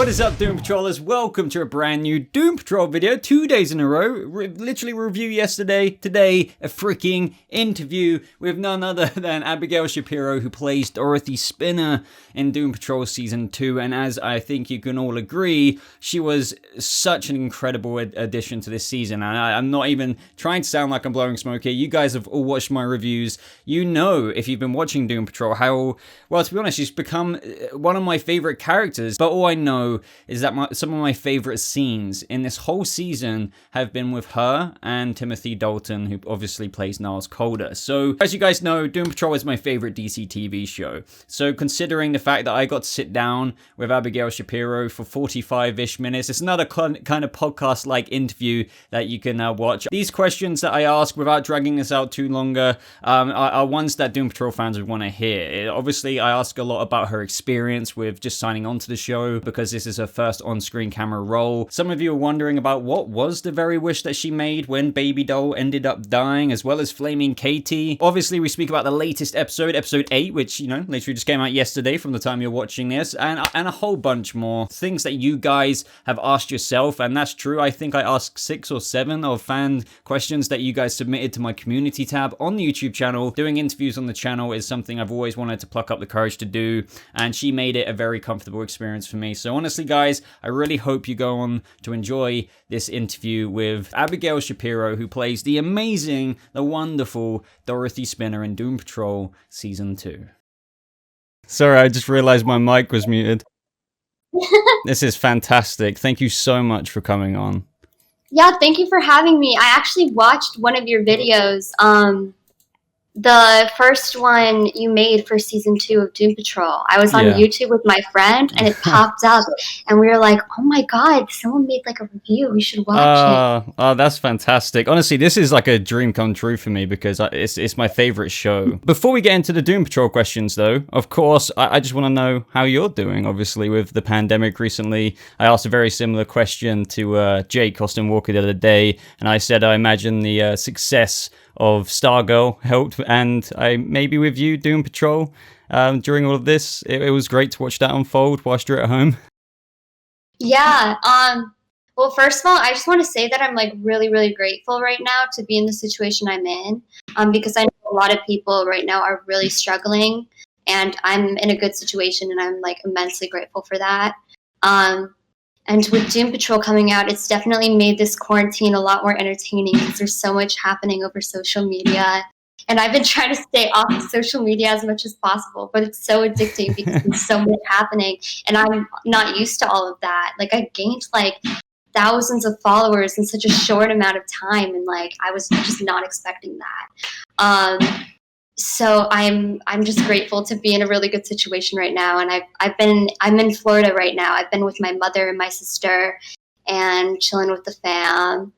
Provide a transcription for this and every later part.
What is up, Doom Patrollers? Welcome to a brand new Doom Patrol video, 2 days in a row. Literally review yesterday, today a freaking interview with none other than Abigail Shapiro, who plays Dorothy Spinner in Doom Patrol Season 2, and as I think you can all agree, she was such an incredible addition to this season, and I'm not even trying to sound like I'm blowing smoke here. You guys have all watched my reviews. You know, if you've been watching Doom Patrol, how, well, to be honest, she's become one of my favorite characters, but all I know is that some of my favorite scenes in this whole season have been with her and Timothy Dalton, who obviously plays Niles. So, as you guys know, Doom Patrol is my favorite DC TV show. So, considering the fact that I got to sit down with Abigail Shapiro for 45-ish minutes, it's another kind of podcast-like interview that you can watch. These questions that I ask, without dragging this out too longer, are ones that Doom Patrol fans would want to hear. Obviously, I ask a lot about her experience with just signing on to the show, because this is her first on-screen camera role. Some of you are wondering about what was the very wish that she made when Baby Doll ended up dying, as well as Flaming Katie. Obviously, we speak about the latest episode, episode 8, which, you know, literally just came out yesterday from the time you're watching this, and a whole bunch more things that you guys have asked yourself, and that's true. I think I asked 6 or 7 of fan questions that you guys submitted to my community tab on the YouTube channel. Doing interviews on the channel is something I've always wanted to pluck up the courage to do, and she made it a very comfortable experience for me. So honestly, guys, I really hope you go on to enjoy this interview with Abigail Shapiro, who plays the amazing, the wonderful Dorothy Spinner in Doom Patrol Season 2. Sorry, I just realized my mic was muted. This is fantastic. Thank you so much for coming on. Yeah, thank you for having me. I actually watched one of your videos. The first one you made for Season 2 of Doom Patrol. I was on YouTube with my friend, and it popped up, and we were like, oh my god, someone made like a review. We should watch it. Oh, that's fantastic. Honestly, this is like a dream come true for me, because it's my favorite show. Before we get into the Doom Patrol questions, though, of course, I just want to know how you're doing, obviously, with the pandemic recently. I asked a very similar question to Jake Austin Walker the other day, and I said I imagine the success of Stargirl helped, and I maybe with you, Doom Patrol, during all of this. It was great to watch that unfold whilst you're at home. Yeah. Well, first of all, I just want to say that I'm like really, really grateful right now to be in the situation I'm in, because I know a lot of people right now are really struggling, and I'm in a good situation, and I'm like immensely grateful for that. And with Doom Patrol coming out, it's definitely made this quarantine a lot more entertaining, because there's so much happening over social media. And I've been trying to stay off of social media as much as possible, but it's so addicting because there's so much happening, and I'm not used to all of that. Like, I gained like thousands of followers in such a short amount of time, and like I was just not expecting that. So I'm just grateful to be in a really good situation right now, and I'm in Florida right now. I've been with my mother and my sister, and chilling with the fam,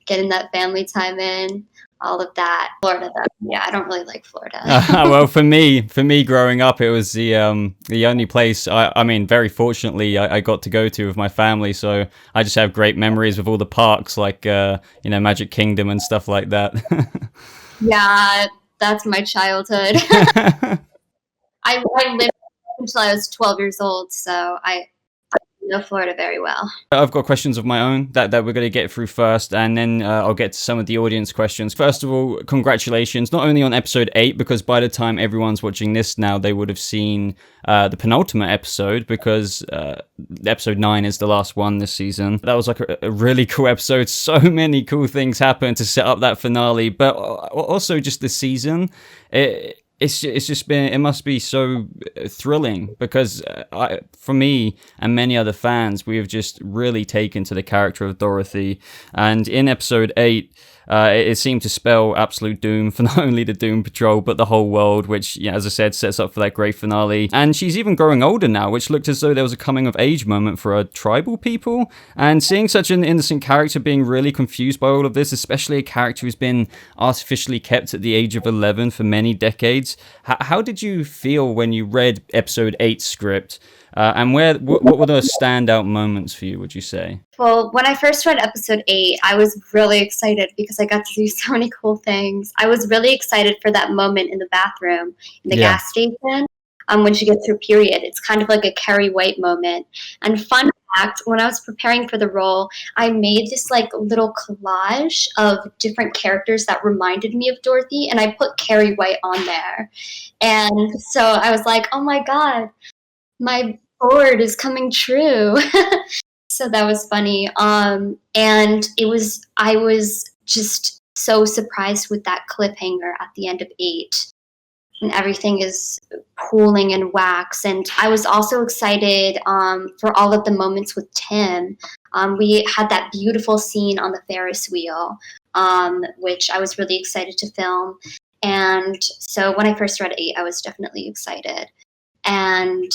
getting that family time in, all of that. Florida, though, yeah, I don't really like Florida. Well, for me, growing up, it was the only place. I mean, very fortunately, I got to go to with my family, so I just have great memories with all the parks, like Magic Kingdom and stuff like that. Yeah, that's my childhood. I lived until I was 12 years old, so I know Florida very well. I've got questions of my own that we're going to get through first, and then I'll get to some of the audience questions. First of all, congratulations, not only on episode 8, because by the time everyone's watching this now, they would have seen the penultimate episode, because episode 9 is the last one this season. That was like a really cool episode. So many cool things happened to set up that finale, but also just the season. It's just been, it must be so thrilling, because for me and many other fans, we have just really taken to the character of Dorothy. And in episode 8, it seemed to spell absolute doom for not only the Doom Patrol, but the whole world, which, yeah, as I said, sets up for that great finale. And she's even growing older now, which looked as though there was a coming of age moment for her tribal people. And seeing such an innocent character being really confused by all of this, especially a character who's been artificially kept at the age of 11 for many decades. How did you feel when you read episode 8's script? And what were the standout moments for you, would you say? Well, when I first read episode 8, I was really excited because I got to do so many cool things. I was really excited for that moment in the bathroom in the gas station. when she gets her period. It's kind of like a Carrie White moment. And fun fact, when I was preparing for the role, I made this like little collage of different characters that reminded me of Dorothy, and I put Carrie White on there. And so I was like, oh my God, my board is coming true. So that was funny. And I was just so surprised with that cliffhanger at the end of 8. And everything is pooling in wax. And I was also excited for all of the moments with Tim. We had that beautiful scene on the Ferris wheel, which I was really excited to film. And so when I first read 8, I was definitely excited. And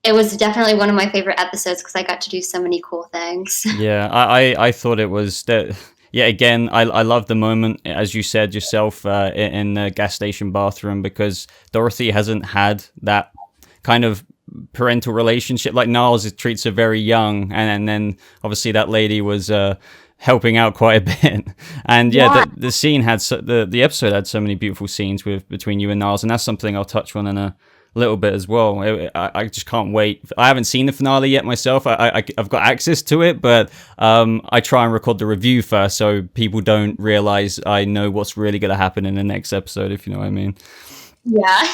it was definitely one of my favorite episodes because I got to do so many cool things. Yeah, I thought it was that. Yeah, again, I love the moment, as you said yourself, in the gas station bathroom, because Dorothy hasn't had that kind of parental relationship. Like Niles treats her very young, and then obviously that lady was helping out quite a bit. And yeah, the scene had the episode had so many beautiful scenes between you and Niles, and that's something I'll touch on in a little bit as well. I just can't wait. I haven't seen the finale yet myself. I've got access to it, but I try and record the review first so people don't realize I know what's really going to happen in the next episode, if you know what I mean. Yeah.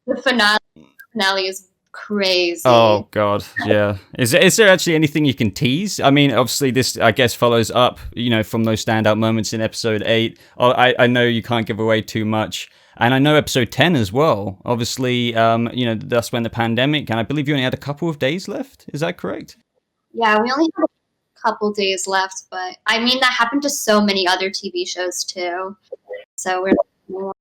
The finale is crazy. Oh God, yeah. Is there actually anything you can tease? I mean, obviously this, I guess, follows up, from those standout moments in episode 8. I know you can't give away too much. And I know episode 10 as well. Obviously, that's when the pandemic, and I believe you only had a couple of days left. Is that correct? Yeah, we only had a couple days left, but I mean, that happened to so many other TV shows too. So we're,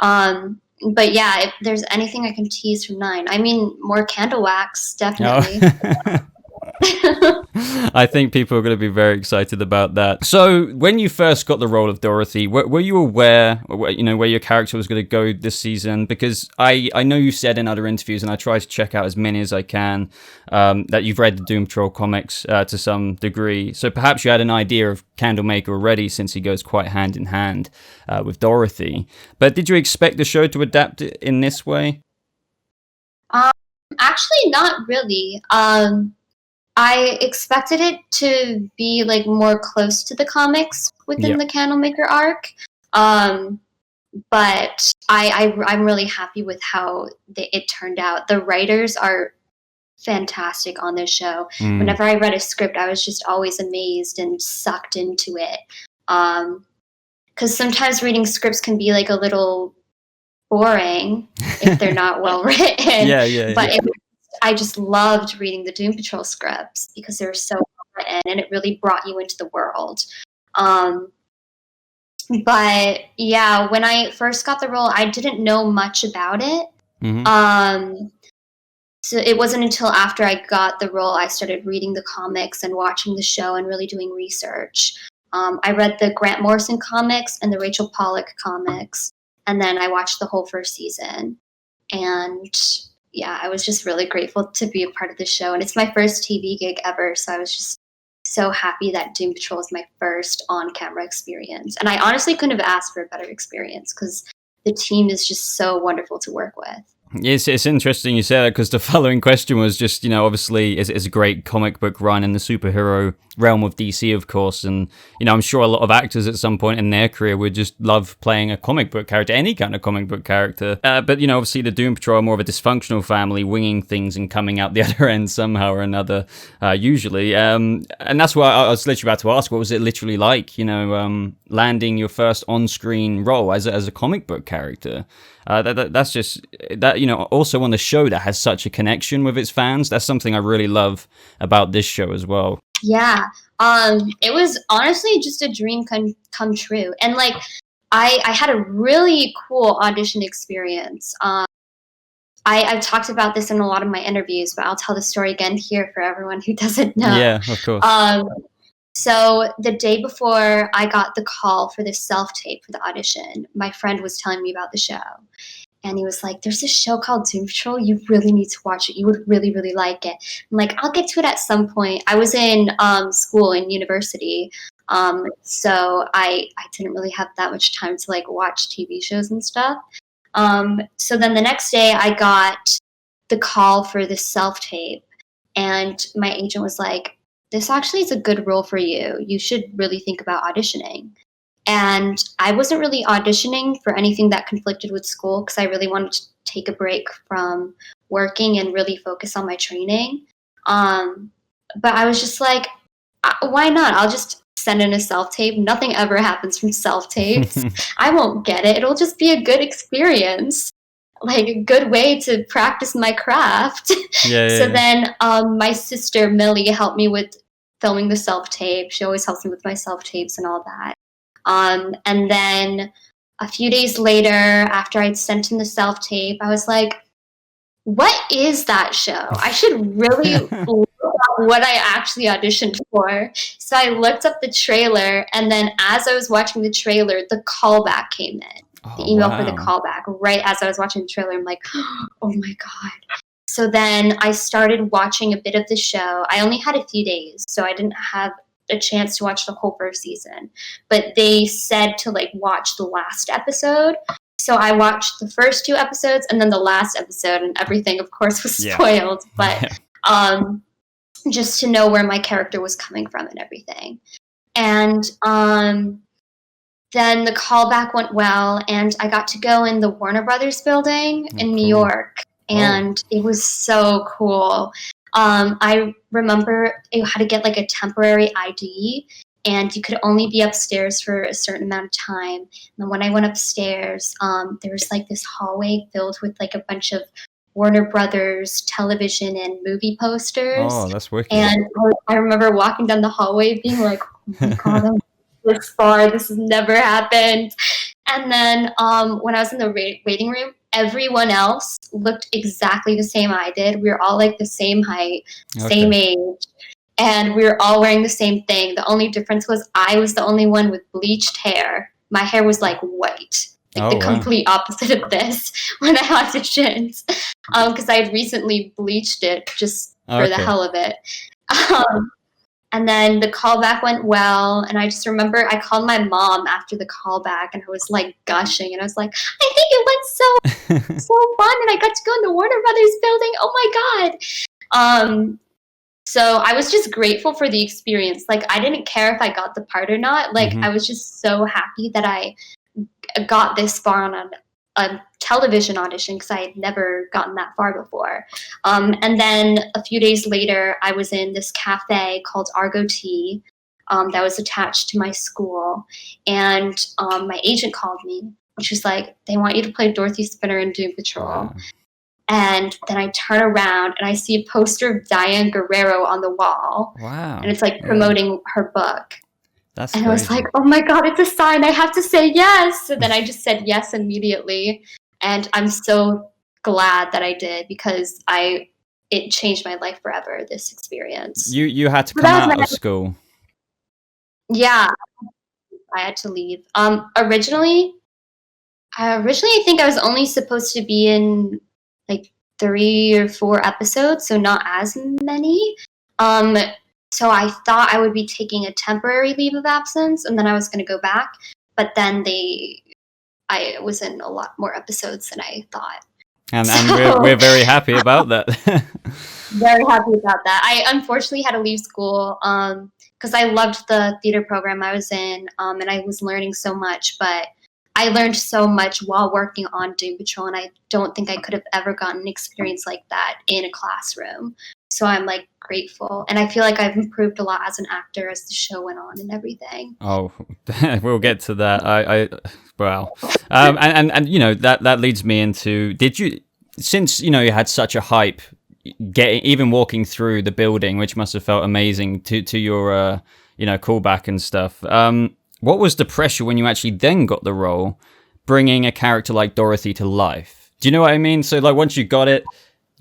but yeah, if there's anything I can tease from 9, I mean, more candle wax, definitely. Oh. I think people are going to be very excited about that. So, when you first got the role of Dorothy, were you aware, where your character was going to go this season? Because I know you said in other interviews, and I try to check out as many as I can, that you've read the Doom Patrol comics to some degree. So perhaps you had an idea of Candlemaker already, since he goes quite hand in hand with Dorothy. But did you expect the show to adapt it in this way? Actually, not really. I expected it to be like more close to the comics within the Candlemaker arc, but I'm really happy with how it turned out. The writers are fantastic on this show. Whenever I read a script, I was just always amazed and sucked into it. Because sometimes reading scripts can be like a little boring if they're not well written. But I just loved reading the Doom Patrol scripts because they were so well written and it really brought you into the world. But yeah, when I first got the role, I didn't know much about it. So it wasn't until after I got the role I started reading the comics and watching the show and really doing research. I read the Grant Morrison comics and the Rachel Pollack comics, and then I watched the whole first season. And yeah, I was just really grateful to be a part of the show. And it's my first TV gig ever, so I was just so happy that Doom Patrol is my first on-camera experience. And I honestly couldn't have asked for a better experience because the team is just so wonderful to work with. It's interesting you say that, because the following question was just, obviously it's a great comic book run in the superhero realm of DC, of course. And, I'm sure a lot of actors at some point in their career would just love playing a comic book character, any kind of comic book character. But, obviously the Doom Patrol are more of a dysfunctional family, winging things and coming out the other end somehow or another, usually. And that's what I was literally about to ask. What was it literally like, landing your first on-screen role as a comic book character? That's just that, also on the show that has such a connection with its fans. That's something I really love about this show as well. Yeah. It was honestly just a dream come true. And like, I had a really cool audition experience. I've talked about this in a lot of my interviews, but I'll tell the story again here for everyone who doesn't know. Yeah, of course. So the day before I got the call for this self-tape for the audition, my friend was telling me about the show. And he was like, there's this show called Doom Patrol. You really need to watch it. You would really, really like it. I'm like, I'll get to it at some point. I was in school in university. So I didn't really have that much time to like watch TV shows and stuff. So then the next day I got the call for this self-tape, and my agent was like, this actually is a good role for you. You should really think about auditioning. And I wasn't really auditioning for anything that conflicted with school because I really wanted to take a break from working and really focus on my training. But I was just like, why not? I'll just send in a self-tape. Nothing ever happens from self-tapes. I won't get it. It'll just be a good experience, like a good way to practice my craft. So then my sister Millie helped me with filming the self-tape. She always helps me with my self-tapes and all that. And then a few days later, after I'd sent in the self-tape, I was like, what is that show? I should really look up what I actually auditioned for. So I looked up the trailer, and then as I was watching the trailer, the callback came in. The email for the callback. Right as I was watching the trailer, I'm like, oh my God. So then I started watching a bit of the show. I only had a few days, so I didn't have a chance to watch the whole first season. But they said to like watch the last episode. So I watched the first 2 episodes and then the last episode, and everything, of course, was spoiled. But just to know where my character was coming from and everything. And then the callback went well, and I got to go in the Warner Brothers building in New York, and it was so cool. I remember you had to get like a temporary ID, and you could only be upstairs for a certain amount of time. And then when I went upstairs, there was like this hallway filled with like a bunch of Warner Brothers television and movie posters. Oh, that's wicked. And I remember walking down the hallway being like, oh my God, I'm this far. This has never happened. And then when I was in the waiting room, everyone else looked exactly the same I did. We were all like the same height, same age, and we were all wearing the same thing. The only difference was I was the only one with bleached hair. My hair was like white, like the complete opposite of this when I auditioned, because I had recently bleached it just for the hell of it. And then the callback went well, and I just remember I called my mom after the callback, and I was like gushing, and I was like, I think it went so fun, and I got to go in the Warner Brothers building. Oh my God. So I was just grateful for the experience. Like, I didn't care if I got the part or not. Like, I was just so happy that I got this far on a television audition, because I had never gotten that far before. And then a few days later, I was in this cafe called Argo Tea that was attached to my school. And my agent called me. She was like, they want you to play Dorothy Spinner in Doom Patrol. Wow. And then I turn around and I see a poster of Diane Guerrero on the wall. Wow. And it's like promoting her book. And crazy. I was like, oh my God, it's a sign. I have to say yes. And then I just said yes immediately. And I'm so glad that I did, because it changed my life forever, this experience. You had to come out of school. Yeah, I had to leave. Originally, I think I was only supposed to be in like 3 or 4 episodes, so not as many. So I thought I would be taking a temporary leave of absence, and then I was going to go back. But then I was in a lot more episodes than I thought. And we're very happy about that. Very happy about that. I unfortunately had to leave school because I loved the theater program I was in, and I was learning so much. But I learned so much while working on Doom Patrol, and I don't think I could have ever gotten an experience like that in a classroom. So I'm like grateful, and I feel like I've improved a lot as an actor as the show went on and everything. Oh, we'll get to that. Wow. And you know, that leads me into, did you, since you know you had such a hype even walking through the building, which must have felt amazing to your you know, callback and stuff, what was the pressure when you actually then got the role, bringing a character like Dorothy to life? Do you know what I mean? So like once you got it,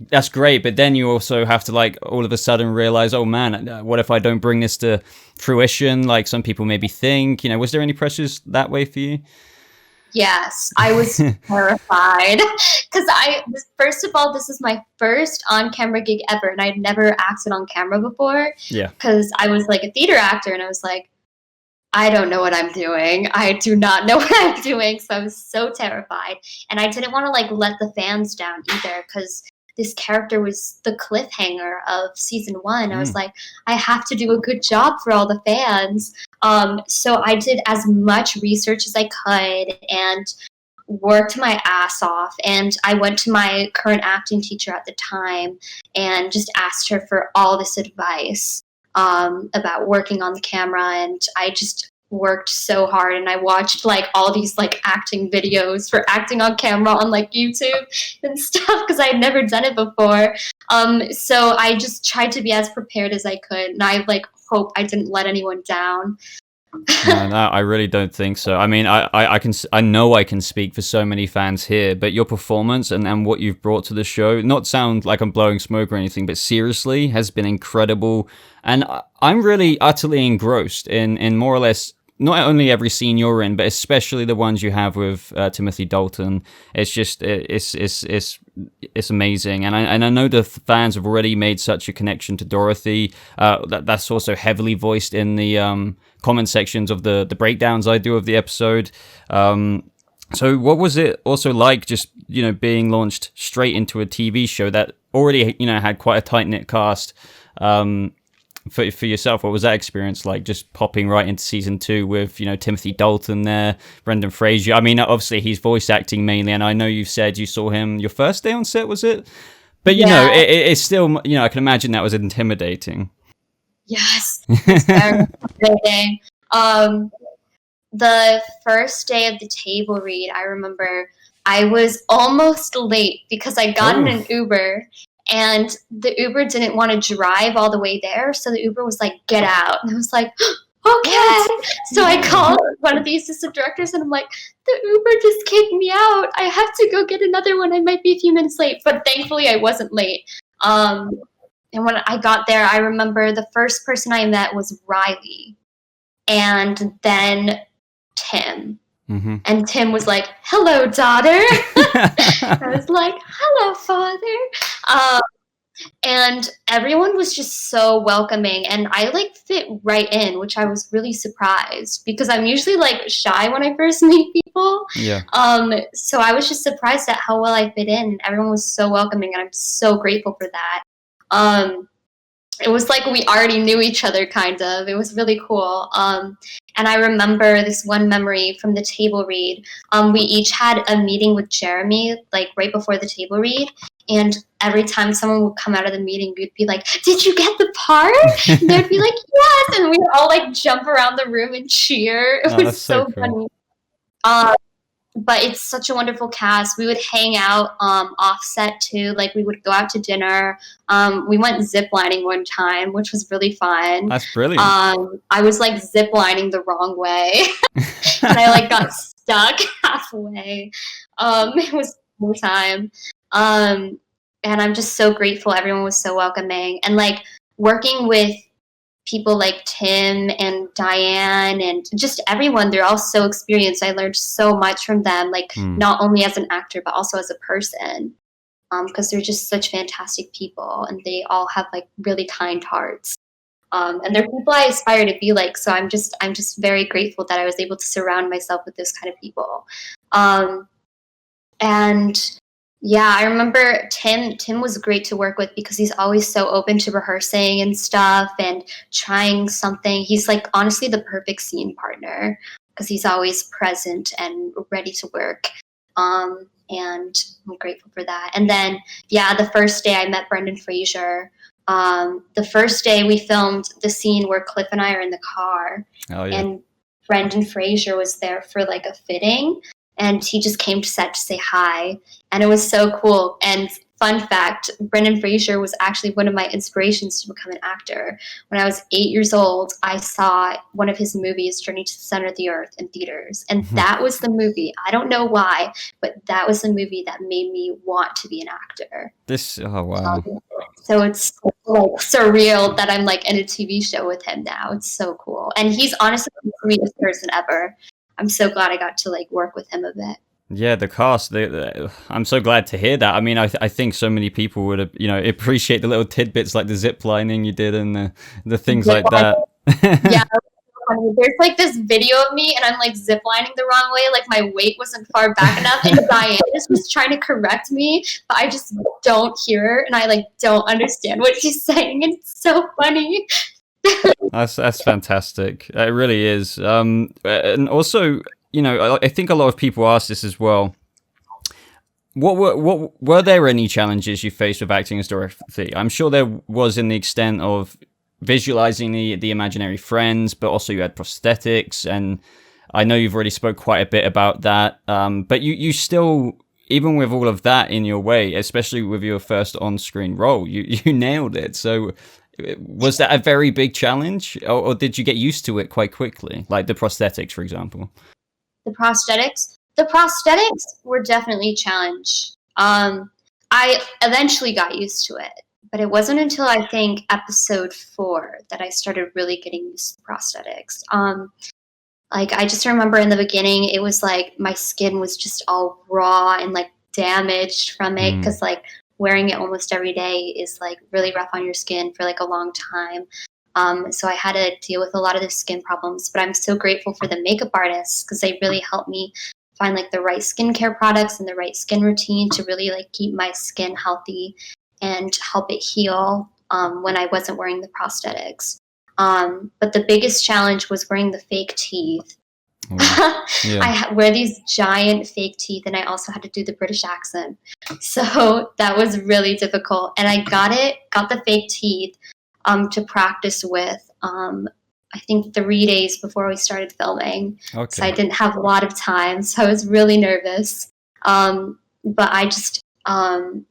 that's great, but then you also have to like all of a sudden realize, oh man, what if I don't bring this to fruition like some people maybe think? You know, was there any pressures that way for you? Yes, I was terrified, because first of all, this is my first on-camera gig ever, and I'd never acted on camera before. Yeah. Because I was like a theater actor, and I was like, I don't know what I'm doing. I do not know what I'm doing. So I was so terrified. And I didn't want to like let the fans down either because this character was the cliffhanger of season 1. I was like, I have to do a good job for all the fans. So I did as much research as I could and worked my ass off. And I went to my current acting teacher at the time and just asked her for all this advice about working on the camera. And I just worked so hard, and I watched like all these like acting videos for acting on camera on like YouTube and stuff because I had never done it before. So I just tried to be as prepared as I could, and I like hope I didn't let anyone down. No, I really don't think so. I mean, I know I can speak for so many fans here, but your performance and what you've brought to the show, not sound like I'm blowing smoke or anything, but seriously has been incredible. And I'm really utterly engrossed in more or less not only every scene you're in, but especially the ones you have with Timothy Dalton. It's just it's amazing, and I know the fans have already made such a connection to Dorothy. That's also heavily voiced in the comment sections of the breakdowns I do of the episode. So what was it also like, just being launched straight into a TV show that already had quite a tight knit cast? For yourself, what was that experience like, just popping right into season 2 with Timothy Dalton there, Brendan Fraser? I mean, obviously he's voice acting mainly, and I know you said you saw him your first day on set, was it? But it's still, I can imagine that was intimidating. Yes, it's very intimidating. The first day of the table read, I remember I was almost late because I got in an Uber. And the Uber didn't want to drive all the way there, so the Uber was like, get out. And I was like, okay. So I called one of the assistant directors, and I'm like, the Uber just kicked me out. I have to go get another one. I might be a few minutes late. But thankfully, I wasn't late. And when I got there, I remember the first person I met was Riley, and then Tim. Mm-hmm. And Tim was like, hello, daughter. I was like, hello, father. And everyone was just so welcoming, and I like fit right in, which I was really surprised because I'm usually like shy when I first meet people. Yeah. So I was just surprised at how well I fit in. Everyone was so welcoming, and I'm so grateful for that. It was like we already knew each other, kind of. It was really cool. And I remember this one memory from the table read. We each had a meeting with Jeremy, like right before the table read. And every time someone would come out of the meeting, we'd be like, did you get the part? And they'd be like, yes. And we'd all like jump around the room and cheer. It was so cool. Funny. But it's such a wonderful cast. We would hang out offset too. Like we would go out to dinner. We went ziplining one time, which was really fun. That's brilliant. I was like ziplining the wrong way, and I like got stuck halfway. It was more time. And I'm just so grateful. Everyone was so welcoming, and like working with people like Tim and Diane and just everyone, they're all so experienced. I learned so much from them, like not only as an actor, but also as a person, because they're just such fantastic people, and they all have like really kind hearts. And they're people I aspire to be like. So I'm just very grateful that I was able to surround myself with those kind of people. And yeah, I remember Tim was great to work with because he's always so open to rehearsing and stuff and trying something. He's like honestly the perfect scene partner because he's always present and ready to work. And I'm grateful for that. And then, yeah, the first day I met Brendan Fraser. The first day we filmed the scene where Cliff and I are in the car. Oh, yeah. And Brendan Fraser was there for like a fitting. And he just came to set to say hi. And it was so cool. And fun fact, Brendan Fraser was actually one of my inspirations to become an actor. When I was 8 years old, I saw one of his movies, Journey to the Center of the Earth, in theaters. And that was the movie. I don't know why, but that was the movie that made me want to be an actor. Oh, wow. So it's like surreal that I'm like in a TV show with him now. It's so cool. And he's honestly the sweetest person ever. I'm so glad I got to like work with him a bit. Yeah, the cast. I'm so glad to hear that. I mean, I think so many people would appreciate the little tidbits like the zip lining you did and the things like that. Yeah, funny. There's like this video of me and I'm like ziplining the wrong way, like my weight wasn't far back enough, and Diane is just trying to correct me, but I just don't hear her and I like don't understand what she's saying. It's so funny. That's fantastic. It really is. And also, I think a lot of people ask this as well. What were there any challenges you faced with acting as Dorothy? I'm sure there was, in the extent of visualizing the imaginary friends, but also you had prosthetics, and I know you've already spoke quite a bit about that. But you still, even with all of that in your way, especially with your first on-screen role, you nailed it. So was that a very big challenge, or did you get used to it quite quickly? Like the prosthetics, for example. The prosthetics were definitely a challenge. I eventually got used to it, but it wasn't until I think episode 4 that I started really getting used to prosthetics. Like I just remember in the beginning, it was like my skin was just all raw and like damaged from it, because like wearing it almost every day is like really rough on your skin for like a long time. So I had to deal with a lot of the skin problems, but I'm so grateful for the makeup artists, because they really helped me find like the right skincare products and the right skin routine to really like keep my skin healthy and help it heal when I wasn't wearing the prosthetics. But the biggest challenge was wearing the fake teeth. Yeah. I wear these giant fake teeth, and I also had to do the British accent. So that was really difficult. And I got the fake teeth to practice with, I think 3 days before we started filming. Okay. So I didn't have a lot of time, so I was really nervous. But I just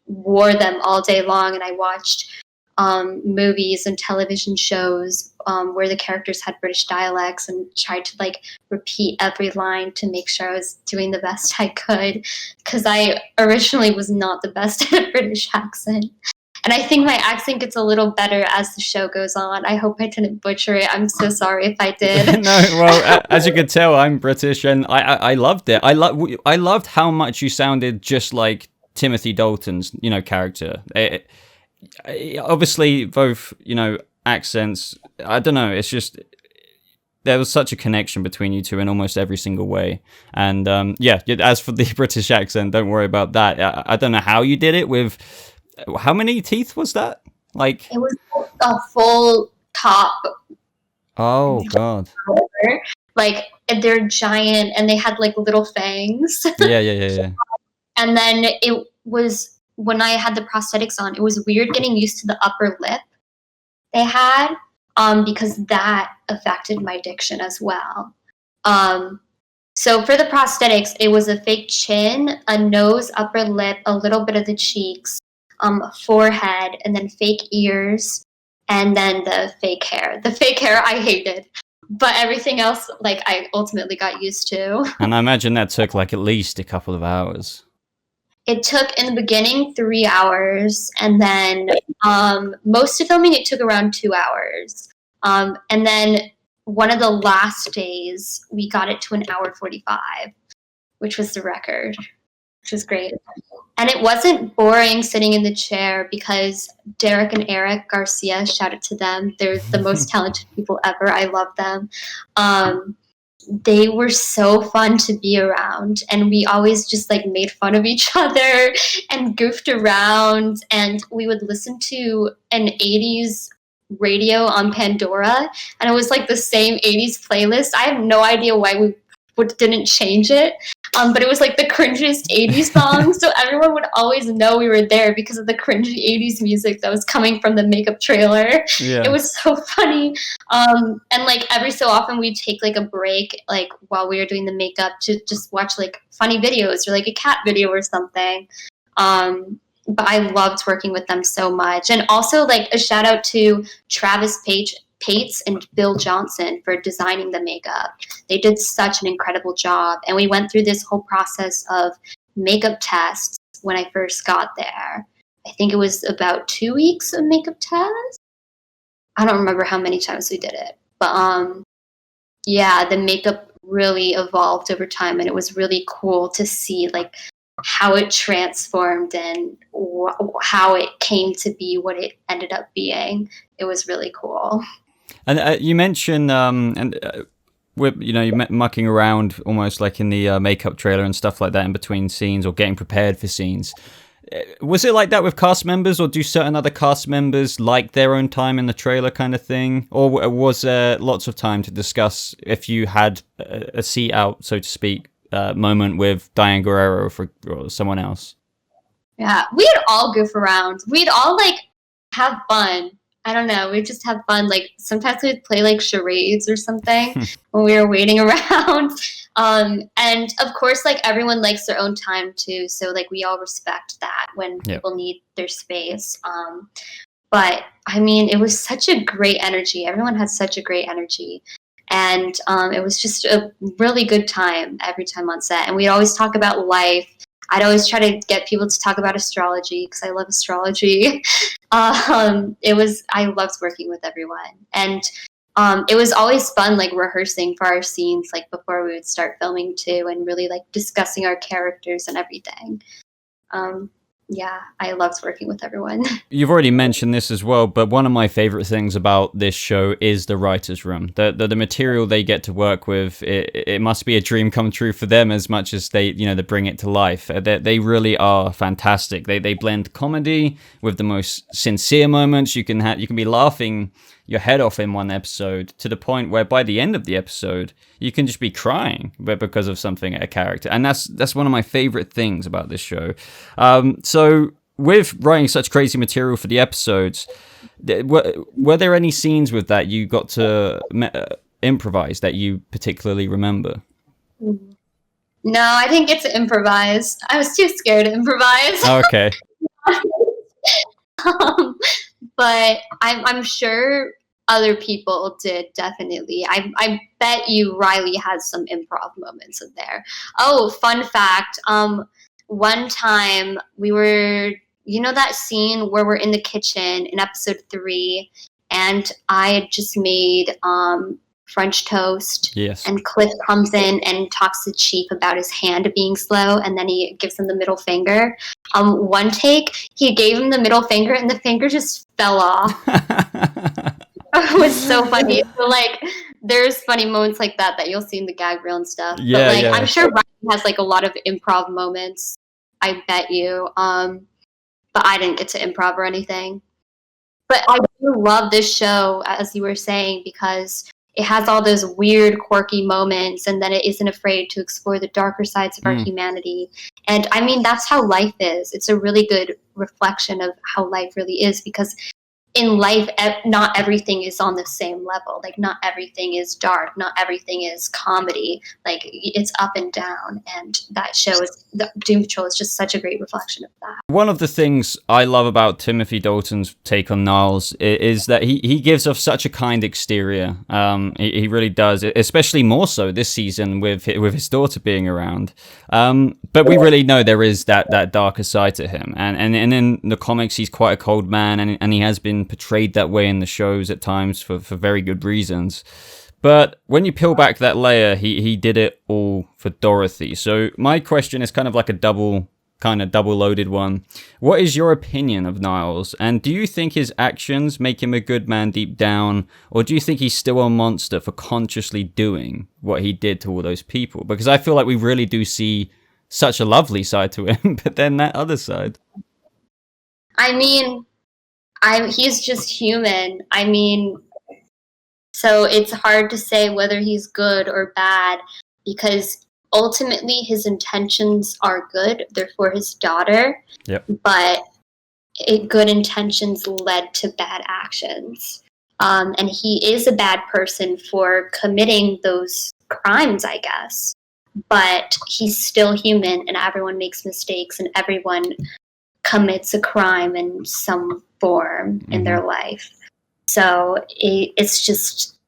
wore them all day long, and I watched movies and television shows where the characters had British dialects, and tried to like repeat every line to make sure I was doing the best I could, because I originally was not the best at a British accent. And I think my accent gets a little better as the show goes on. I hope I didn't butcher it. I'm so sorry if I did. No, well, as you could tell, I'm British, and I loved it. I loved how much you sounded just like Timothy Dalton's, character. Obviously, both, accents. I don't know. It's just there was such a connection between you two in almost every single way. And as for the British accent, don't worry about that. I don't know how you did it with. How many teeth was that? Like it was a full top. Oh God! Like they're giant, and they had like little fangs. Yeah. And then it was when I had the prosthetics on. It was weird getting used to the upper lip they had, because that affected my diction as well. So for the prosthetics, it was a fake chin, a nose, upper lip, a little bit of the cheeks. Forehead, and then fake ears, and then the fake hair. The fake hair I hated, but everything else, like, I ultimately got used to. And I imagine that took like at least a couple of hours. It took, in the beginning, 3 hours, and then most of filming it took around 2 hours. And then one of the last days, we got it to 1:45, which was the record, which was great. And it wasn't boring sitting in the chair, because Derek and Eric Garcia, shout out to them. They're the most talented people ever. I love them. They were so fun to be around, and we always just like made fun of each other and goofed around, and we would listen to an 80s radio on Pandora, and it was like the same 80s playlist. I have no idea why we didn't change it. But it was like the cringiest 80s songs, so everyone would always know we were there because of the cringy 80s music that was coming from the makeup trailer. Yeah. It was so funny. And like every so often we'd take like a break, like while we were doing the makeup, to just watch like funny videos or like a cat video or something. But I loved working with them so much. And also like a shout out to Travis Pates and Bill Johnson for designing the makeup. They did such an incredible job. And we went through this whole process of makeup tests when I first got there. I think it was about 2 weeks of makeup tests. I don't remember how many times we did it. But the makeup really evolved over time, and it was really cool to see like how it transformed and how it came to be what it ended up being. It was really cool. And you mentioned, you're mucking around almost like in the makeup trailer and stuff like that in between scenes or getting prepared for scenes. Was it like that with cast members, or do certain other cast members like their own time in the trailer kind of thing? Or was there lots of time to discuss if you had a seat out, so to speak, moment with Diane Guerrero or someone else? Yeah, we'd all goof around. We'd all like have fun. I don't know. We'd just have fun. Like sometimes we'd play like charades or something when we were waiting around. And of course, like everyone likes their own time too. So like we all respect that when people need their space. But I mean, it was such a great energy. Everyone had such a great energy. And it was just a really good time every time on set. And we'd always talk about life. I'd always try to get people to talk about astrology because I love astrology. I loved working with everyone. And it was always fun, like rehearsing for our scenes, like before we would start filming too, and really like discussing our characters and everything. Yeah, I loved working with everyone. You've already mentioned this as well, but one of my favorite things about this show is the writer's room. The material they get to work with, it must be a dream come true for them as much as they bring it to life. They really are fantastic. They blend comedy with the most sincere moments. You can be laughing your head off in one episode to the point where by the end of the episode you can just be crying because of something, a character, and that's one of my favorite things about this show. So with writing such crazy material for the episodes, were there any scenes with that you got to improvise that you particularly remember? No, I didn't get to improvise. I was too scared to improvise. Okay. But I'm sure other people did, definitely. I bet you Riley has some improv moments in there. Oh, fun fact. One time we were, that scene where we're in the kitchen in episode 3, and I had just made French toast. Yes. And Cliff comes in and talks to Chief about his hand being slow, and then he gives him the middle finger. One take, he gave him the middle finger, and the finger just fell off. It was so funny. So, like, there's funny moments like that you'll see in the gag reel and stuff. Yeah, but, like, yeah. I'm sure Ryan has, like, a lot of improv moments. I bet you. But I didn't get to improv or anything. But I do love this show, as you were saying, because it has all those weird, quirky moments, and then it isn't afraid to explore the darker sides of our humanity. And I mean, that's how life is. It's a really good reflection of how life really is, because in life, not everything is on the same level. Like, not everything is dark. Not everything is comedy. Like, it's up and down. And that show the Doom Patrol is just such a great reflection of that. One of the things I love about Timothy Dalton's take on Niles is that he gives off such a kind exterior. He really does, especially more so this season with his daughter being around. But we really know there is that darker side to him. And in the comics, he's quite a cold man, and he has been portrayed that way in the shows at times for very good reasons. But when you peel back that layer, he did it all for Dorothy. So my question is kind of like a double-loaded one. What is your opinion of Niles? And do you think his actions make him a good man deep down? Or do you think he's still a monster for consciously doing what he did to all those people? Because I feel like we really do see such a lovely side to him, but then that other side. I mean, he's just human. I mean, so it's hard to say whether he's good or bad, because ultimately his intentions are good. They're for his daughter. Yep. But good intentions led to bad actions. And he is a bad person for committing those crimes, I guess. But he's still human, and everyone makes mistakes, and everyone commits a crime in some form in their life. So it's just,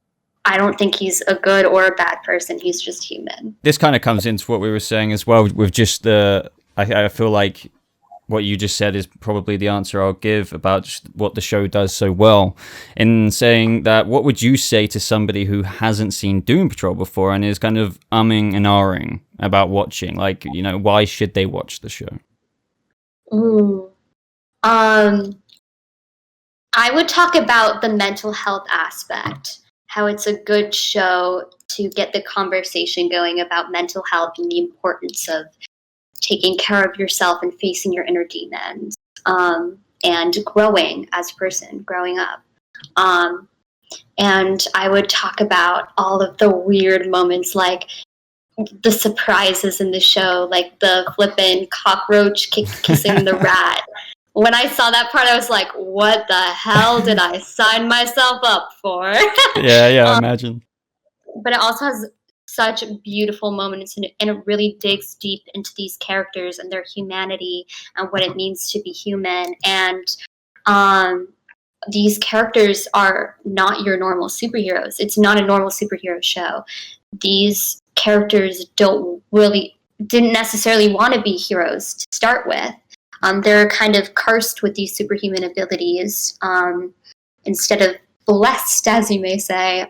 I don't think he's a good or a bad person. He's just human. This kind of comes into what we were saying as well with just I feel like what you just said is probably the answer I'll give about just what the show does so well, in saying that what would you say to somebody who hasn't seen Doom Patrol before and is kind of umming and ahhing about watching? Like, why should they watch the show? I would talk about the mental health aspect. how it's a good show to get the conversation going about mental health and the importance of taking care of yourself and facing your inner demons, and growing as a person, growing up. And I would talk about all of the weird moments, like the surprises in the show, like the flippin' cockroach kissing the rat. When I saw that part, I was like, what the hell did I sign myself up for? Yeah, I imagine. But it also has such beautiful moments, and it really digs deep into these characters and their humanity and what it means to be human. And these characters are not your normal superheroes. It's not a normal superhero show. These characters didn't necessarily want to be heroes to start with. They're kind of cursed with these superhuman abilities, instead of blessed, as you may say.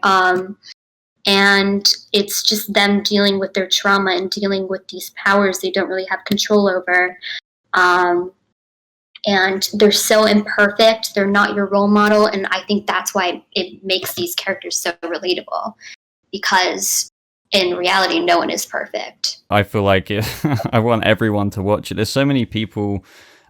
And it's just them dealing with their trauma and dealing with these powers they don't really have control over. And they're so imperfect. They're not your role model. And I think that's why it makes these characters so relatable, because in reality, no one is perfect. I feel like I want everyone to watch it. There's so many people.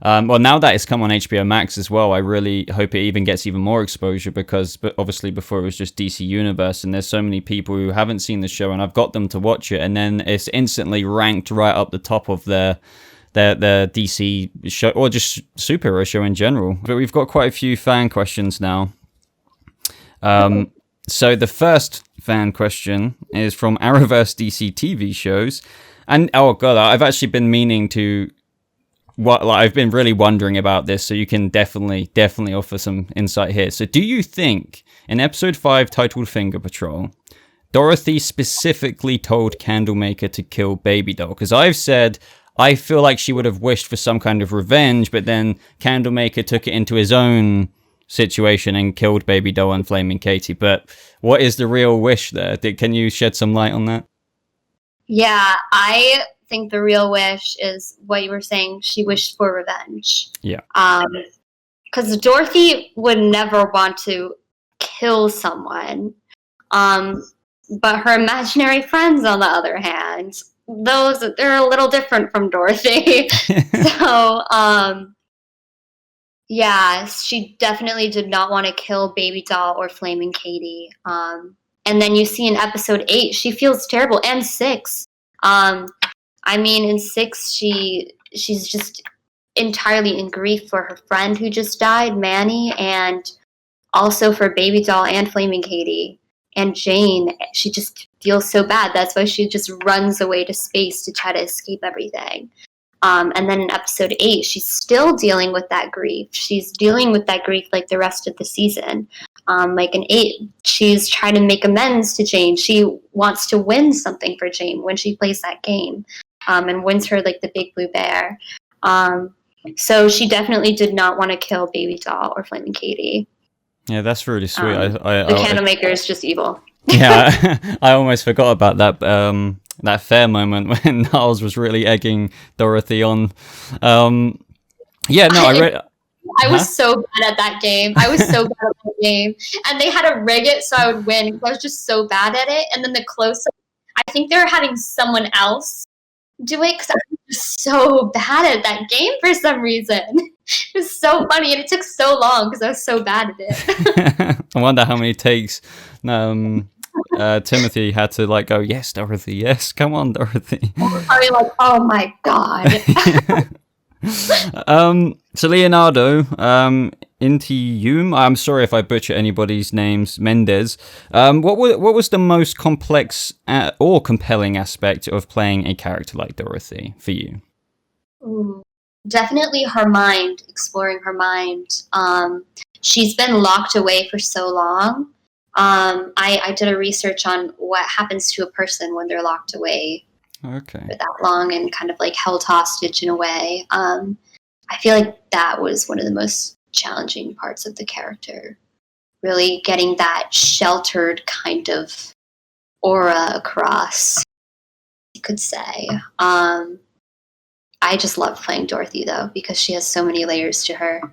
Well, now that it's come on HBO Max as well, I really hope it even gets even more exposure, because obviously before it was just DC Universe, and there's so many people who haven't seen the show, and I've got them to watch it, and then it's instantly ranked right up the top of their DC show, or just superhero show in general. But we've got quite a few fan questions now. So the first fan question is from Arrowverse DC TV shows, and oh god, I've actually been meaning to. I've been really wondering about this, so you can definitely offer some insight here. So do you think in episode 5 titled Finger Patrol, Dorothy specifically told Candlemaker to kill Baby Doll? Because I've said I feel like she would have wished for some kind of revenge, but then Candlemaker took it into his own situation and killed Baby Doll and Flaming Katie. But what is the real wish there? Can you shed some light on that? Yeah, I think the real wish is what you were saying. She wished for revenge. Yeah. Because Dorothy would never want to kill someone. But her imaginary friends, on the other hand, they're a little different from Dorothy. So, yeah, she definitely did not want to kill Baby Doll or Flaming Katie. And then you see in episode 8, she feels terrible, and 6. I mean, in 6, she's just entirely in grief for her friend who just died, Manny, and also for Baby Doll and Flaming Katie. And Jane, she just feels so bad. That's why she just runs away to space to try to escape everything. And then in episode 8, she's still dealing with that grief. She's dealing with that grief like the rest of the season. Like in 8, she's trying to make amends to Jane. She wants to win something for Jane when she plays that game, and wins her like the Big Blue Bear. So she definitely did not want to kill Baby Doll or Flaming Katie. Yeah, that's really sweet. The Candlemaker is just evil. Yeah, I almost forgot about that. That fair moment when Niles was really egging Dorothy on. Yeah, no, I was so bad at that game. And they had to rig it so I would win, because I was just so bad at it. And then the close-up, I think they were having someone else do it, because I was just so bad at that game for some reason. It was so funny, and it took so long because I was so bad at it. I wonder how many takes Timothy had to go, yes, Dorothy, yes, come on, Dorothy. Probably like, oh my god. So Leonardo, Intium, I'm sorry if I butcher anybody's names, Mendez. What was the most complex or compelling aspect of playing a character like Dorothy for you? Definitely her mind, exploring her mind. She's been locked away for so long. I did a research on what happens to a person when they're locked away for that long and kind of held hostage in a way. I feel like that was one of the most challenging parts of the character. Really getting that sheltered kind of aura across, you could say. I just love playing Dorothy, though, because she has so many layers to her.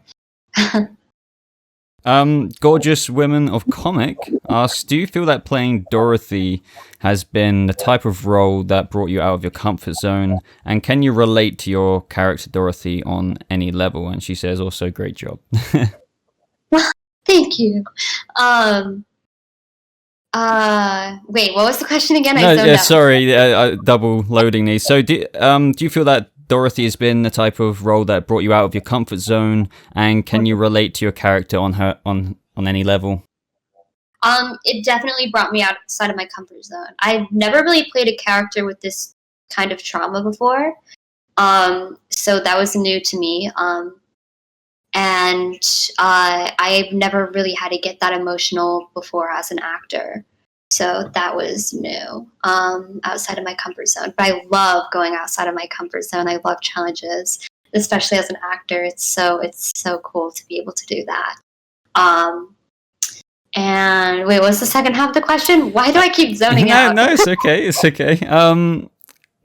Gorgeous Women of Comic asks, do you feel that playing Dorothy has been the type of role that brought you out of your comfort zone? And can you relate to your character Dorothy on any level? And she says, also, great job. Thank you. Wait, what was the question again? No, sorry, double loading these. So do you feel that Dorothy has been the type of role that brought you out of your comfort zone, and can you relate to your character on any level? It definitely brought me outside of my comfort zone. I've never really played a character with this kind of trauma before, so that was new to me. And I've never really had to get that emotional before as an actor. So that was new, outside of my comfort zone. But I love going outside of my comfort zone. I love challenges, especially as an actor. It's so cool to be able to do that. And wait, what's the second half of the question? Why do I keep zoning out? No, it's okay. It's okay.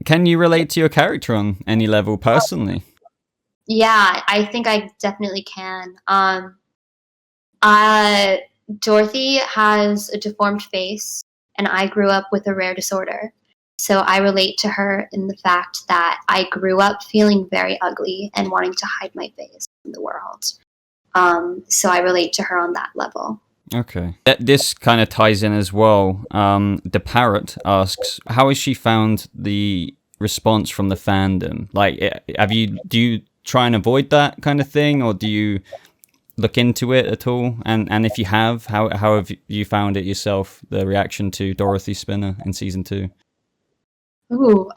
Can you relate to your character on any level personally? Yeah, I think I definitely can. Dorothy has a deformed face, and I grew up with a rare disorder. So I relate to her in the fact that I grew up feeling very ugly and wanting to hide my face from the world. So I relate to her on that level. Okay. This kind of ties in as well. The Parrot asks, how has she found the response from the fandom? Like, do you try and avoid that kind of thing, or do you look into it at all? And if you have, how have you found it yourself, the reaction to Dorothy Spinner in season 2? Ooh,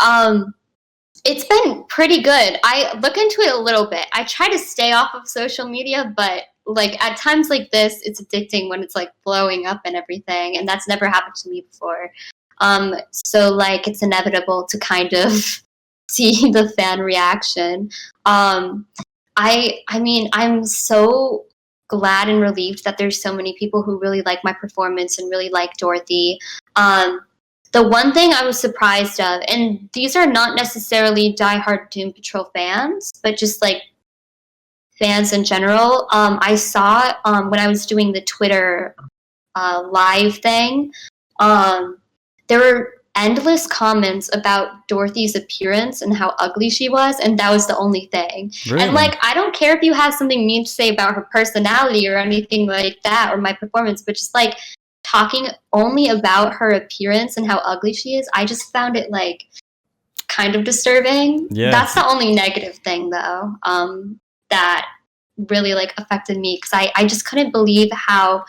it's been pretty good. I look into it a little bit. I try to stay off of social media, but like at times like this, it's addicting when it's like blowing up and everything, and that's never happened to me before. So like it's inevitable to kind of see the fan reaction. I mean, I'm so glad and relieved that there's so many people who really like my performance and really like Dorothy. The one thing I was surprised of, and these are not necessarily diehard Doom Patrol fans, but just like fans in general, I saw when I was doing the Twitter live thing, there were endless comments about Dorothy's appearance and how ugly she was, and that was the only thing. Really? And like, I don't care if you have something mean to say about her personality or anything like that, or my performance, but just like talking only about her appearance and how ugly she is, I just found it like kind of disturbing. Yeah. That's the only negative thing though, that really like affected me, because I just couldn't believe how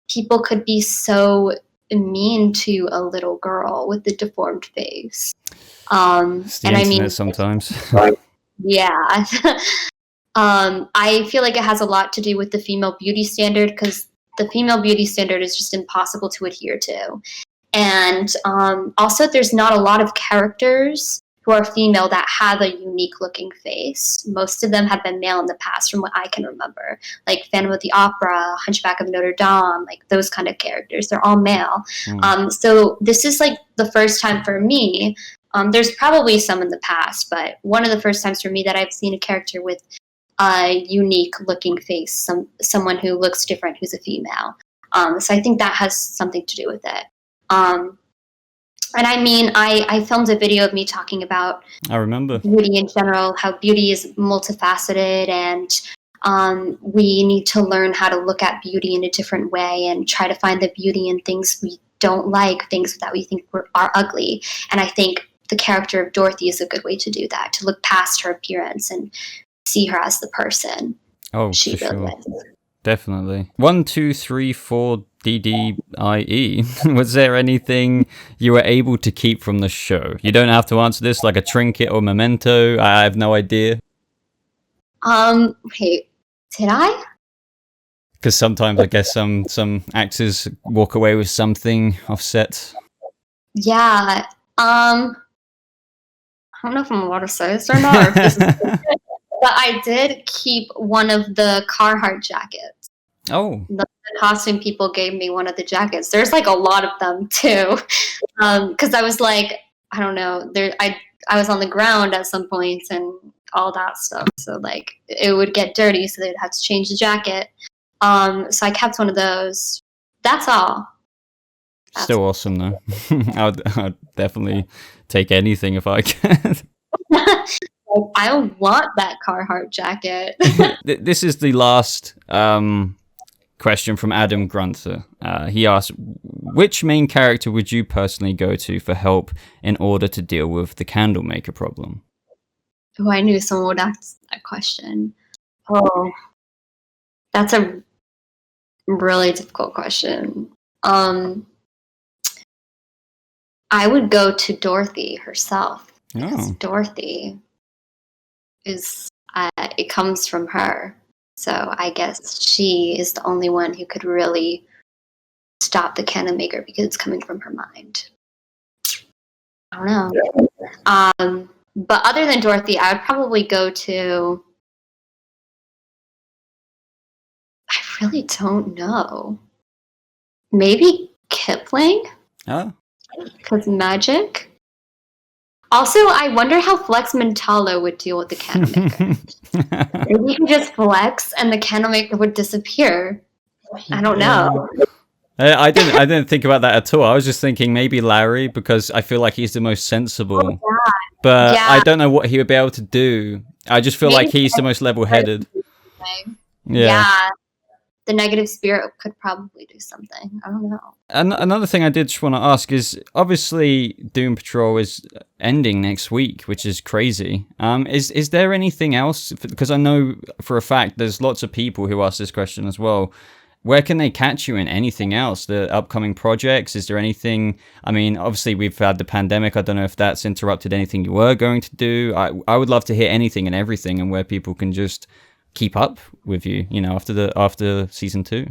people could be so mean to a little girl with a deformed face. It's the and internet, I mean, sometimes. yeah. I feel like it has a lot to do with the female beauty standard, because the female beauty standard is just impossible to adhere to. And also, there's not a lot of characters who are female that have a unique looking face. Most of them have been male in the past, from what I can remember. Like Phantom of the Opera, Hunchback of Notre Dame, like those kind of characters. They're all male. So this is like the first time for me. There's probably some in the past, but one of the first times for me that I've seen a character with a unique looking face, someone who looks different, who's a female. So I think that has something to do with it. And I mean, I filmed a video of me talking about I remember beauty in general, how beauty is multifaceted, and we need to learn how to look at beauty in a different way and try to find the beauty in things we don't like, things that we think are ugly. And I think the character of Dorothy is a good way to do that, to look past her appearance and see her as the person she really is. Definitely. 1, 2, 3, 4 DDIE. Was there anything you were able to keep from the show? You don't have to answer this, like a trinket or memento. I have no idea. Wait, did I? Because sometimes I guess some actors walk away with something offset. Yeah. I don't know if I'm allowed to say this or not, or if this is but I did keep one of the Carhartt jackets. Oh. The costume people gave me one of the jackets. There's like a lot of them too, because I was like, I don't know, I was on the ground at some points and all that stuff. So like it would get dirty, so they'd have to change the jacket. So I kept one of those. That's all. Still awesome though. I'd definitely take anything if I can. I want that Carhartt jacket. This is the last question from Adam Grunter. He asked, which main character would you personally go to for help in order to deal with the candle maker problem? Oh, I knew someone would ask that question. Oh, that's a really difficult question. I would go to Dorothy herself. Because Dorothy is, it comes from her. So I guess she is the only one who could really stop the candle maker because it's coming from her mind. I don't know. But other than Dorothy, I would probably go to... I really don't know. Maybe Kipling? Oh. Because magic? Also, I wonder how Flex Mentalo would deal with the candle maker. Maybe he could just flex and the candle maker would disappear. I don't know. I didn't think about that at all. I was just thinking maybe Larry, because I feel like he's the most sensible. Oh, yeah. But yeah. I don't know what he would be able to do. I just feel maybe like he's the most level-headed. Yeah. The negative spirit could probably do something. I don't know. And another thing I did just want to ask is, obviously Doom Patrol is ending next week, which is crazy. Is there anything else? Because I know for a fact there's lots of people who ask this question as well. Where can they catch you in anything else? The upcoming projects? Is there anything? I mean, obviously we've had the pandemic. I don't know if that's interrupted anything you were going to do. I would love to hear anything and everything, and where people can just keep up with you, you know, after season 2.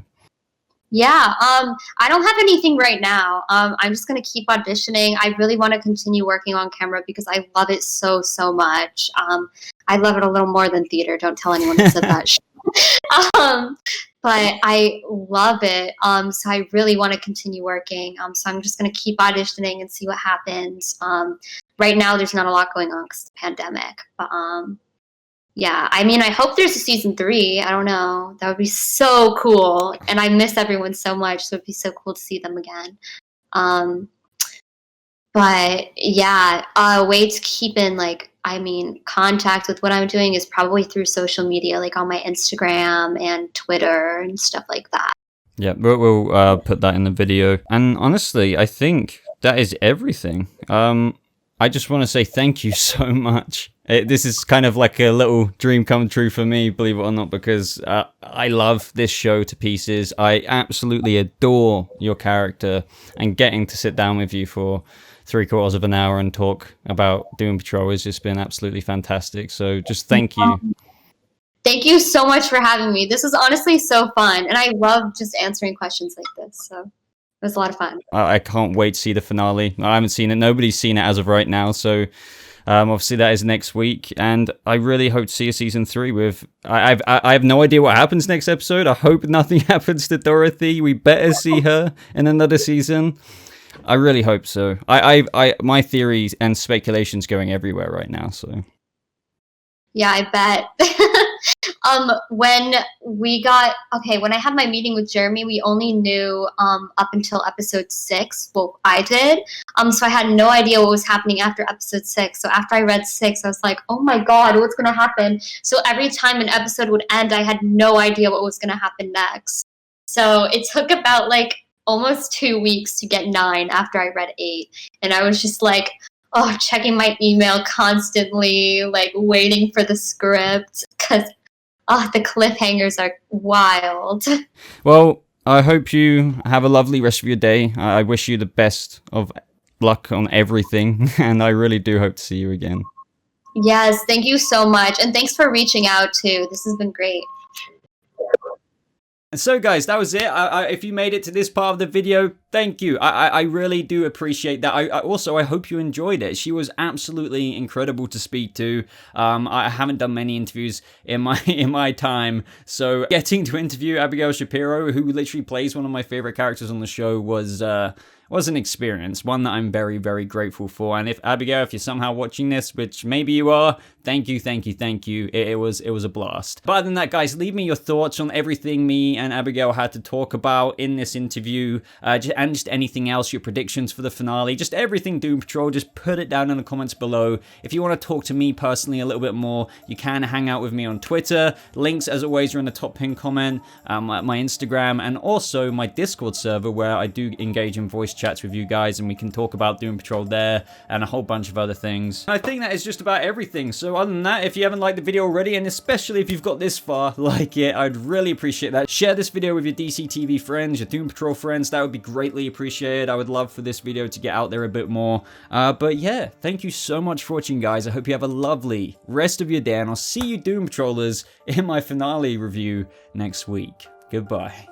Yeah, I don't have anything right now. I'm just gonna keep auditioning. I really want to continue working on camera because I love it so much. I love it a little more than theater. Don't tell anyone who said that. But I love it. So I really want to continue working. So I'm just gonna keep auditioning and see what happens. Right now, there's not a lot going on because of the pandemic, but yeah, I mean, I hope there's a season 3. I don't know. That would be so cool. And I miss everyone so much, so it'd be so cool to see them again. But yeah, a way to keep in contact with what I'm doing is probably through social media, like on my Instagram and Twitter and stuff like that. Yeah, we'll put that in the video. And honestly, I think that is everything. I just want to say thank you so much. This is kind of like a little dream come true for me, believe it or not, because I love this show to pieces. I absolutely adore your character, and getting to sit down with you for 3/4 of an hour and talk about Doom Patrol has just been absolutely fantastic. So just thank you. Thank you so much for having me. This was honestly so fun, and I love just answering questions like this. So it was a lot of fun. I can't wait to see the finale. I haven't seen it. Nobody's seen it as of right now. So obviously that is next week. And I really hope to see a season 3 with... I have no idea what happens next episode. I hope nothing happens to Dorothy. We better see her in another season. I really hope so. My theories and speculations going everywhere right now. So yeah, I bet. When I had my meeting with Jeremy, we only knew up until episode 6. Well, I did. So I had no idea what was happening after episode 6. So after I read 6, I was like, oh my god, what's gonna happen? So every time an episode would end, I had no idea what was gonna happen next. So it took about almost 2 weeks to get 9 after I read 8. And I was just checking my email constantly, waiting for the script, because the cliffhangers are wild. Well, I hope you have a lovely rest of your day. I wish you the best of luck on everything, and I really do hope to see you again. Yes, thank you so much, and thanks for reaching out too. This has been great. So guys, that was it. If you made it to this part of the video, thank you. I really do appreciate that. I hope you enjoyed it. She was absolutely incredible to speak to. I haven't done many interviews in my time, so getting to interview Abigail Shapiro, who literally plays one of my favorite characters on the show, was was an experience, one that I'm very, very grateful for. And if Abigail, if you're somehow watching this, which maybe you are, thank you, thank you, thank you. It was a blast. But other than that, guys, leave me your thoughts on everything me and Abigail had to talk about in this interview, and just anything else, your predictions for the finale, just everything Doom Patrol. Just put it down in the comments below. If you want to talk to me personally a little bit more, you can hang out with me on Twitter. Links, as always, are in the top pinned comment, my Instagram, and also my Discord server, where I do engage in voice chats with you guys, and we can talk about Doom Patrol there and a whole bunch of other things. I think that is just about everything. So other than that, if you haven't liked the video already, and especially if you've got this far, like it, I'd really appreciate that. Share this video with your DC TV friends, your Doom Patrol friends. That would be greatly appreciated. I would love for this video to get out there a bit more. But yeah, thank you so much for watching, guys. I hope you have a lovely rest of your day, and I'll see you Doom Patrollers in my finale review next week. Goodbye.